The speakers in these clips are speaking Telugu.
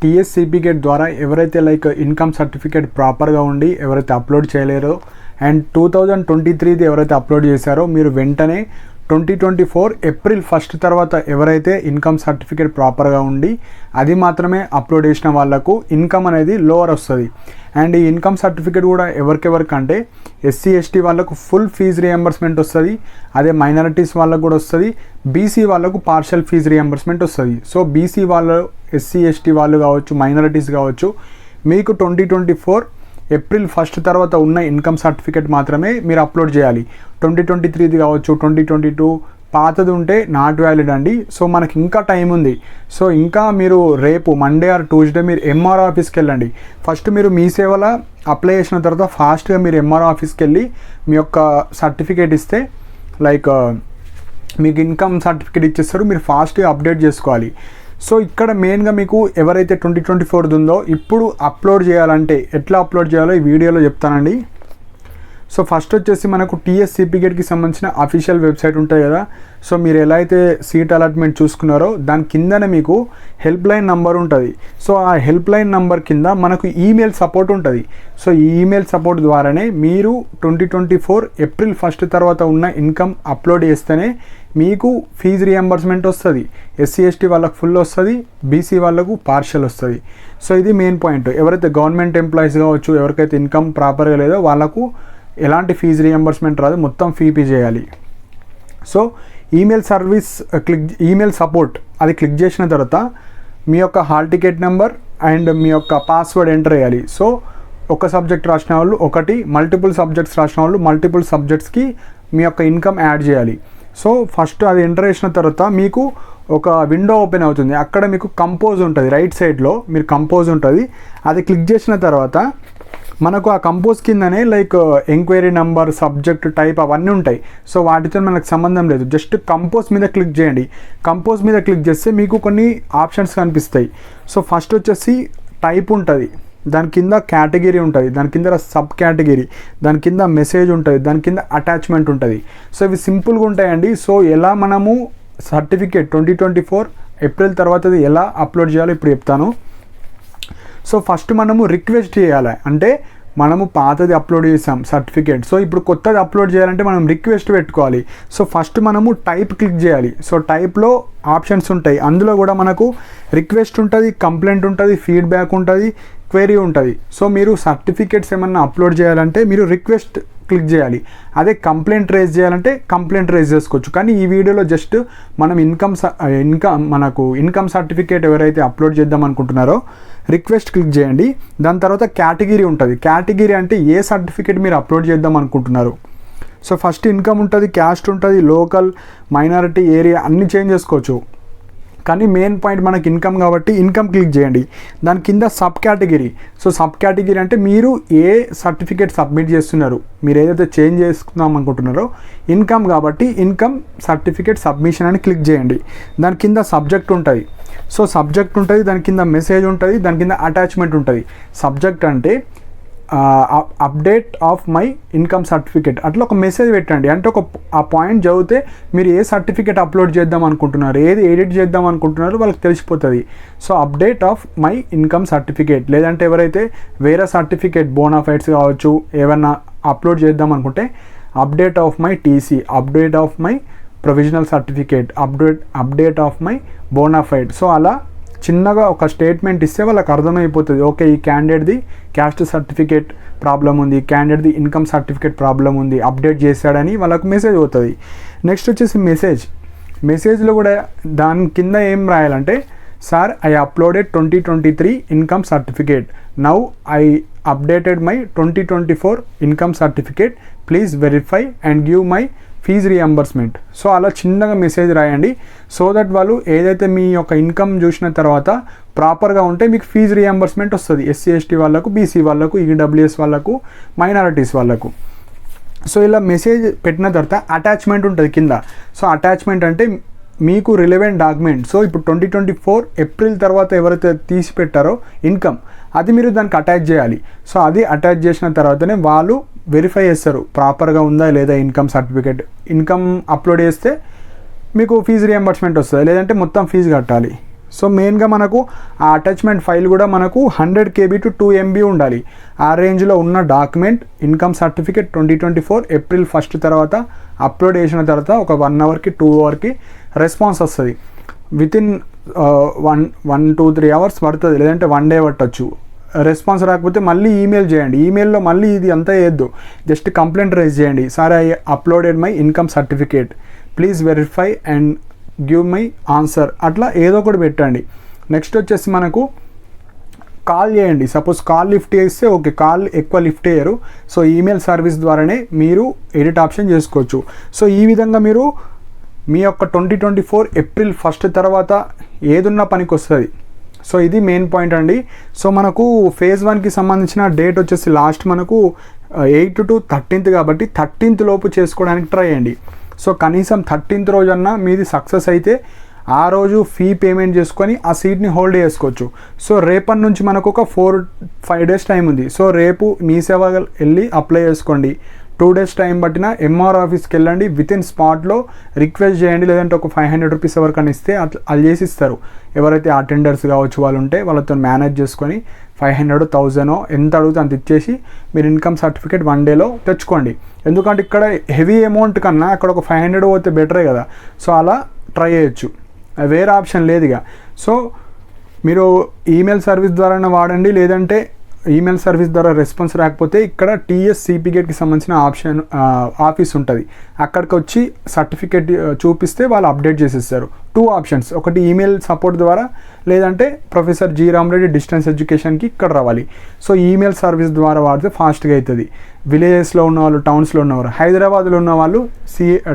టీఎస్సీపీ గేట్ ద్వారా ఎవరైతే ఇన్కమ్ సర్టిఫికేట్ ప్రాపర్గా ఉండి ఎవరైతే అప్లోడ్ చేయలేరో అండ్ 2023ది ఎవరైతే అప్లోడ్ చేశారో మీరు వెంటనే 2024 ఏప్రిల్ 1 తర్వాత ఎవరైతే ఇన్కమ్ సర్టిఫికేట్ ప్రాపర్గా ఉండి అది మాత్రమే అప్లోడ్ చేసిన వాళ్ళకు ఇన్కమ్ అనేది లోవర్ వస్తుంది. అండ్ ఈ ఇన్కమ్ సర్టిఫికేట్ కూడా ఎవరికంటే ఎస్సీ ఎస్టీ వాళ్ళకు ఫుల్ ఫీజు రియంబర్స్మెంట్ వస్తుంది. అదే మైనారిటీస్ వాళ్ళకు కూడా వస్తుంది. బీసీ వాళ్ళకు పార్షల్ ఫీజు రియంబర్స్మెంట్ వస్తుంది. సో బీసీ వాళ్ళు, ఎస్సీ ఎస్టీ వాళ్ళు కావచ్చు, మైనారిటీస్ కావచ్చు, మీకు 2024 ఏప్రిల్ 1 తర్వాత ఉన్న ఇన్కమ్ సర్టిఫికేట్ మాత్రమే మీరు అప్లోడ్ చేయాలి. 2023ది కావచ్చు, 2022 పాతది ఉంటే నాట్ వ్యాలిడ్ అండి. సో మనకి ఇంకా టైం ఉంది. సో ఇంకా మీరు రేపు మండే ఆర్ ట్యూస్డే మీరు ఎంఆర్ఓ ఆఫీస్కి వెళ్ళండి. ఫస్ట్ మీరు మీ సేవలో అప్లై చేసిన తర్వాత ఫాస్ట్గా మీరు ఎంఆర్ఓ ఆఫీస్కి వెళ్ళి మీ యొక్క సర్టిఫికేట్ ఇస్తే మీకు ఇన్కమ్ సర్టిఫికేట్ ఇచ్చేస్తారు. మీరు ఫాస్ట్గా అప్డేట్ చేసుకోవాలి. సో ఇక్కడ మెయిన్గా మీకు ఎవరైతే 2024 ఉందో ఇప్పుడు అప్లోడ్ చేయాలంటే ఎట్లా అప్లోడ్ చేయాలో ఈ వీడియోలో చెప్తానండి. సో ఫస్ట్ వచ్చేసి మనకు టీఎస్సీపీ గేట్కి సంబంధించిన అఫీషియల్ వెబ్సైట్ ఉంటుంది కదా. సో మీరు ఎలా అయితే సీట్ అలాట్మెంట్ చూసుకున్నారో దాని కిందనే మీకు హెల్ప్ లైన్ నంబర్ ఉంటుంది. సో ఆ హెల్ప్ లైన్ నంబర్ కింద మనకు ఈమెయిల్ సపోర్ట్ ఉంటుంది. సో ఈ ఈమెయిల్ సపోర్ట్ ద్వారానే మీరు 2024 ఏప్రిల్ 1 తర్వాత ఉన్న ఇన్కమ్ అప్లోడ్ చేస్తేనే మీకు ఫీజు రియంబర్స్మెంట్ వస్తుంది. ఎస్సీ ఎస్టీ వాళ్ళకు ఫుల్ వస్తుంది, బీసీ వాళ్ళకు పార్షల్ వస్తుంది. సో ఇది మెయిన్ పాయింట్. ఎవరైతే గవర్నమెంట్ ఎంప్లాయీస్ కావచ్చు, ఎవరికైతే ఇన్కమ్ ప్రాపర్గా లేదో వాళ్ళకు ఎలాంటి ఫీజు రియంబర్స్మెంట్ రాదు, మొత్తం ఫీ పే చేయాలి. So email service email support అది క్లిక్ చేసిన తర్వాత మీ యొక్క హాల్ టికెట్ నెంబర్ అండ్ మీ యొక్క పాస్వర్డ్ ఎంటర్ చేయాలి. సో ఒక సబ్జెక్ట్ రాసిన వాళ్ళు ఒకటి, మల్టిపుల్ సబ్జెక్ట్స్ రాసిన వాళ్ళు మల్టిపుల్ సబ్జెక్ట్స్కి మీ యొక్క ఇన్కమ్ యాడ్ చేయాలి. సో ఫస్ట్ అది ఎంటర్ చేసిన తర్వాత మీకు ఒక విండో ఓపెన్ అవుతుంది. అక్కడ మీకు కంపోజ్ ఉంటుంది, రైట్ సైడ్లో మీరు కంపోజ్ ఉంటుంది. అది క్లిక్ చేసిన తర్వాత మనకు ఆ కంపోజ్ కిందనే ఎంక్వైరీ నెంబర్, సబ్జెక్ట్ టైప్ అవన్నీ ఉంటాయి. సో వాటితో మనకు సంబంధం లేదు. జస్ట్ కంపోజ్ మీద క్లిక్ చేయండి. కంపోజ్ మీద క్లిక్ చేస్తే మీకు కొన్ని ఆప్షన్స్ కనిపిస్తాయి. సో ఫస్ట్ వచ్చేసి టైప్ ఉంటుంది, దాని కింద కేటగిరీ ఉంటుంది, దాని కింద సబ్ కేటగిరీ, దాని కింద మెసేజ్ ఉంటుంది, దాని కింద అటాచ్మెంట్ ఉంటుంది. సో ఇవి సింపుల్గా ఉంటాయండి. సో ఎలా మనము సర్టిఫికేట్ 2024 ఏప్రిల్ తర్వాతది ఎలా అప్లోడ్ చేయాలో ఇప్పుడు చెప్తాను. సో ఫస్ట్ మనము రిక్వెస్ట్ చేయాలి. అంటే మనము పాతది అప్లోడ్ చేసాం సర్టిఫికేట్, సో ఇప్పుడు కొత్తది అప్లోడ్ చేయాలంటే మనం రిక్వెస్ట్ పెట్టుకోవాలి. సో ఫస్ట్ మనము టైప్ క్లిక్ చేయాలి. సో టైప్లో ఆప్షన్స్ ఉంటాయి. అందులో కూడా మనకు రిక్వెస్ట్ ఉంటుంది, కంప్లైంట్ ఉంటుంది, ఫీడ్బ్యాక్ ఉంటుంది, క్వెరీ ఉంటుంది. సో మీరు సర్టిఫికేట్స్ ఏమన్నా అప్లోడ్ చేయాలంటే మీరు రిక్వెస్ట్ క్లిక్ చేయాలి. అదే కంప్లైంట్ రేజ్ చేయాలంటే కంప్లైంట్ రేజ్ చేసుకోవచ్చు. కానీ ఈ వీడియోలో జస్ట్ మనం మనకు ఇన్కమ్ సర్టిఫికేట్ ఎవరైతే అప్లోడ్ చేద్దాం అనుకుంటున్నారో రిక్వెస్ట్ క్లిక్ చేయండి. దాని తర్వాత కేటగిరీ ఉంటుంది. కేటగిరీ అంటే ఏ సర్టిఫికేట్ మీరు అప్లోడ్ చేద్దాం అనుకుంటున్నారు. సో ఫస్ట్ ఇన్కమ్ ఉంటుంది, క్యాస్ట్ ఉంటుంది, లోకల్, మైనారిటీ, ఏరియా అన్నీ చేంజ్ చేసుకోవచ్చు. కానీ మెయిన్ పాయింట్ మనకి ఇన్కమ్ కాబట్టి ఇన్కమ్ క్లిక్ చేయండి. దాని కింద sub category. So sub category అంటే మీరు ఏ సర్టిఫికేట్ సబ్మిట్ చేస్తున్నారు, మీరు ఏదైతే చేంజ్ చేసుకుందాం అనుకుంటున్నారో ఇన్కమ్ కాబట్టి ఇన్కమ్ సర్టిఫికేట్ సబ్మిషన్ అని క్లిక్ చేయండి. దాని కింద సబ్జెక్ట్ ఉంటుంది. సో సబ్జెక్ట్ ఉంటుంది, దాని కింద మెసేజ్ ఉంటుంది, దాని కింద అటాచ్మెంట్ ఉంటుంది. సబ్జెక్ట్ అంటే update of my income certificate అట్లా ఒక మెసేజ్ పెట్టండి. అంటే ఆ పాయింట్ చదివితే మీరు ఏ సర్టిఫికేట్ అప్లోడ్ చేద్దాం అనుకుంటున్నారు, ఏది ఎడిట్ చేద్దాం అనుకుంటున్నారో వాళ్ళకి తెలిసిపోతుంది. So update of my income certificate, లేదంటే ఎవరైతే వేరే సర్టిఫికేట్ బోనాఫైడ్స్ కావచ్చు ఏమన్నా అప్లోడ్ చేద్దాం అనుకుంటే update of my TC, update of my provisional certificate, update of my bonafide. So అలా చిన్నగా ఒక స్టేట్మెంట్ ఇస్తే వాళ్ళకి అర్థమైపోతుంది. ఓకే, ఈ క్యాండిడేట్ది క్యాస్ట్ సర్టిఫికేట్ ప్రాబ్లం ఉంది, క్యాండిడేట్ది ఇన్కమ్ సర్టిఫికేట్ ప్రాబ్లం ఉంది, అప్డేట్ చేశాడని వాళ్ళకు మెసేజ్ అవుతుంది. నెక్స్ట్ వచ్చేసి మెసేజ్లో కూడా దాని కింద ఏం రాయాలంటే sir I uploaded 2023 income certificate, now I updated my 2024 income certificate, please verify and give my fees reimbursement. So అలా చిన్నగా మెసేజ్ రాయండి. సో దట్ వాళ్ళు ఏదైతే మీ యొక్క ఇన్కమ్ చూసిన తర్వాత ప్రాపర్గా ఉంటే మీకు ఫీజు రియంబర్స్మెంట్ వస్తుంది. ఎస్సీ ఎస్టీ వాళ్ళకు, బీసీ వాళ్ళకు, ఈడబ్ల్యూఎస్ వాళ్ళకు, మైనారిటీస్ వాళ్ళకు. సో ఇలా మెసేజ్ పెట్టిన తర్వాత అటాచ్మెంట్ ఉంటుంది కింద. సో అటాచ్మెంట్ అంటే మీకు రిలవెంట్ డాక్యుమెంట్. సో ఇప్పుడు 2024 ఏప్రిల్ తర్వాత ఎవరైతే తీసి పెట్టారో ఇన్కమ్ అది మీరు దానికి అటాచ్ చేయాలి. సో అది అటాచ్ చేసిన తర్వాతనే వాళ్ళు వెరిఫై చేస్తారు ప్రాపర్గా ఉందా లేదా ఇన్కమ్ సర్టిఫికేట్. ఇన్కమ్ అప్లోడ్ చేస్తే మీకు ఫీజు రియంబర్స్మెంట్ వస్తుంది, లేదంటే మొత్తం ఫీజు కట్టాలి. సో మెయిన్గా మనకు ఆ అటాచ్మెంట్ ఫైల్ కూడా మనకు 100 KB to 2 MB ఉండాలి. ఆ రేంజ్లో ఉన్న డాక్యుమెంట్ ఇన్కమ్ సర్టిఫికేట్ 2024 April 1 తర్వాత అప్లోడ్ చేసిన తర్వాత ఒక 1 అవర్కి 2 అవర్కి రెస్పాన్స్ వస్తుంది. వితిన్ 1-2-3 అవర్స్ పడుతుంది, లేదంటే 1 డే పట్టచ్చు. రెస్పాన్స్ రాకపోతే మళ్ళీ ఈమెయిల్ చేయండి. ఈమెయిల్లో మళ్ళీ ఇది అంతా వేయద్దు, జస్ట్ కంప్లైంట్ రైజ్ చేయండి. Sir I uploaded my income certificate, please verify and give my answer, అట్లా ఏదో ఒకటి పెట్టండి. నెక్స్ట్ వచ్చేసి మనకు కాల్ చేయండి. సపోజ్ కాల్ లిఫ్ట్ చేస్తే ఓకే, కాల్ ఎక్కువ లిఫ్ట్ చేయరు. సో ఈమెయిల్ సర్వీస్ ద్వారానే మీరు ఎడిట్ ఆప్షన్ చేసుకోవచ్చు. సో ఈ విధంగా మీరు మీ యొక్క 2024 April 1 తర్వాత ఏదున్న పనికి వస్తుంది. సో ఇది మెయిన్ పాయింట్ అండి. సో మనకు phase 1కి సంబంధించిన డేట్ వచ్చేసి లాస్ట్ మనకు 8 to 13th కాబట్టి 13th లోపు చేసుకోవడానికి ట్రై చేయండి. సో కనీసం 13th రోజన్నా మీది సక్సెస్ అయితే ఆ రోజు ఫీ పేమెంట్ చేసుకొని ఆ సీట్ని హోల్డ్ చేసుకోవచ్చు. సో రేపటి నుంచి మనకు ఒక 4-5 days టైం ఉంది. సో రేపు మీ సేవ వెళ్ళి అప్లై చేసుకోండి. 2 days టైం పట్టిన MR ఆఫీస్కి వెళ్ళండి, వితిన్ స్పాట్లో రిక్వెస్ట్ చేయండి, లేదంటే ఒక 500 rupees ఎవరికైనా ఇస్తే వాళ్ళు చేసి ఇస్తారు. ఎవరైతే అటెండర్స్ కావచ్చు వాళ్ళు ఉంటే వాళ్ళతో మేనేజ్ చేసుకొని 500-1000 ఎంత అడిగితే అంత ఇచ్చేసి మీరు ఇన్కమ్ సర్టిఫికేట్ 1 dayలో తెచ్చుకోండి. ఎందుకంటే ఇక్కడ హెవీ అమౌంట్ కన్నా అక్కడ ఒక 500 పోతే బెటరే కదా. సో అలా ట్రై చేయొచ్చు, వేరే ఆప్షన్ లేదు ఇక. సో మీరు ఈమెయిల్ సర్వీస్ ద్వారానే వాడండి, లేదంటే ఈమెయిల్ సర్వీస్ ద్వారా రెస్పాన్స్ రాకపోతే ఇక్కడ TSCP గేట్కి సంబంధించిన ఆఫీస్ ఉంటుంది, అక్కడికి వచ్చి సర్టిఫికేట్ చూపిస్తే వాళ్ళు అప్డేట్ చేసేస్తారు. 2 ఆప్షన్స్, ఒకటి ఈమెయిల్ సపోర్ట్ ద్వారా, లేదంటే ప్రొఫెసర్ జి రామరెడ్డి డిస్టెన్స్ ఎడ్యుకేషన్కి ఇక్కడ రావాలి. సో ఈమెయిల్ సర్వీస్ ద్వారా వాడితే ఫాస్ట్గా అవుతుంది. విలేజెస్లో ఉన్న వాళ్ళు, టౌన్స్లో ఉన్నవారు, హైదరాబాద్లో ఉన్న వాళ్ళు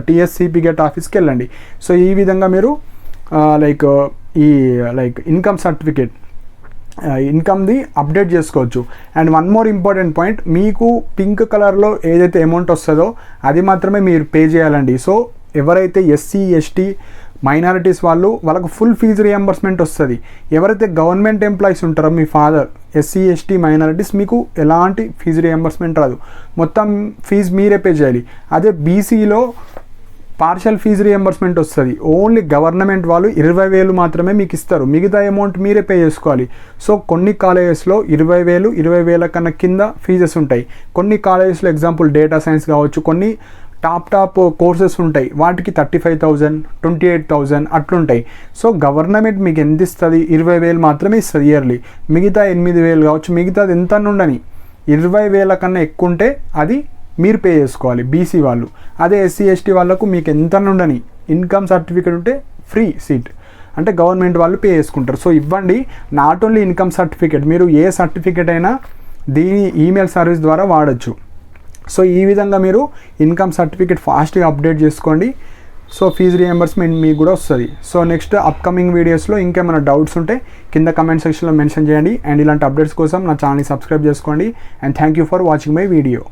TSCP గేట్ ఆఫీస్కి వెళ్ళండి. సో ఈ విధంగా మీరు లైక్ ఇన్కమ్ సర్టిఫికేట్ ఇన్కమ్ది అప్డేట్ చేసుకోవచ్చు. And one more important point, మీకు పింక్ కలర్లో ఏదైతే అమౌంట్ వస్తుందో అది మాత్రమే మీరు పే చేయాలండి. సో ఎవరైతే SC ST మైనారిటీస్ వాళ్ళకు ఫుల్ ఫీజు రియంబర్స్మెంట్ వస్తుంది. ఎవరైతే గవర్నమెంట్ ఎంప్లాయీస్ ఉంటారో మీ ఫాదర్, SC ST మైనారిటీస్ మీకు ఎలాంటి ఫీజు రియంబర్స్మెంట్ రాదు, మొత్తం ఫీజు మీరే పే చేయాలి. అదే BCలో పార్షల్ ఫీజు రియంబర్స్మెంట్ వస్తుంది. ఓన్లీ గవర్నమెంట్ వాళ్ళు 20,000 మాత్రమే మీకు ఇస్తారు, మిగతా అమౌంట్ మీరే పే చేసుకోవాలి. సో కొన్ని కాలేజెస్లో 20,000, 20,000 కన్నా కింద ఫీజెస్ ఉంటాయి. కొన్ని కాలేజెస్లో ఎగ్జాంపుల్ డేటా సైన్స్ కావచ్చు, కొన్ని టాప్ కోర్సెస్ ఉంటాయి, వాటికి 35,000, 28,000 అట్లుంటాయి. సో గవర్నమెంట్ మీకు ఎంత ఇస్తుంది? 20,000 మాత్రమే ఇస్తుంది ఇయర్లీ. మిగతా 8,000 కావచ్చు, మిగతాది ఎంత ఉండని 20,000 కన్నా ఎక్కువ ఉంటే అది మీరు పే చేసుకోవాలి BC వాళ్ళు. అదే SC ST వాళ్ళకు మీకు ఎంత ఉండని ఇన్కమ్ సర్టిఫికేట్ ఉంటే ఫ్రీ సీట్, అంటే గవర్నమెంట్ వాళ్ళు పే చేసుకుంటారు. సో ఇవ్వండి, నాట్ ఓన్లీ ఇన్కమ్ సర్టిఫికేట్, మీరు ఏ సర్టిఫికేట్ అయినా దీని ఈమెయిల్ సర్వీస్ ద్వారా వాడచ్చు. సో ఈ విధంగా మీరు ఇన్కమ్ సర్టిఫికేట్ ఫాస్ట్గా అప్డేట్ చేసుకోండి. సో ఫీజు రియంబర్స్మెంట్ మీకు కూడా వస్తుంది. సో నెక్స్ట్ అప్కమింగ్ వీడియోస్లో ఇంకేమైనా డౌట్స్ ఉంటే కింద కమెంట్ సెక్షన్లో మెన్షన్ చేయండి. అండ్ ఇలాంటి అప్డేట్స్ కోసం నా ఛానల్ని సబ్స్క్రైబ్ చేసుకోండి. And thank you for watching my video.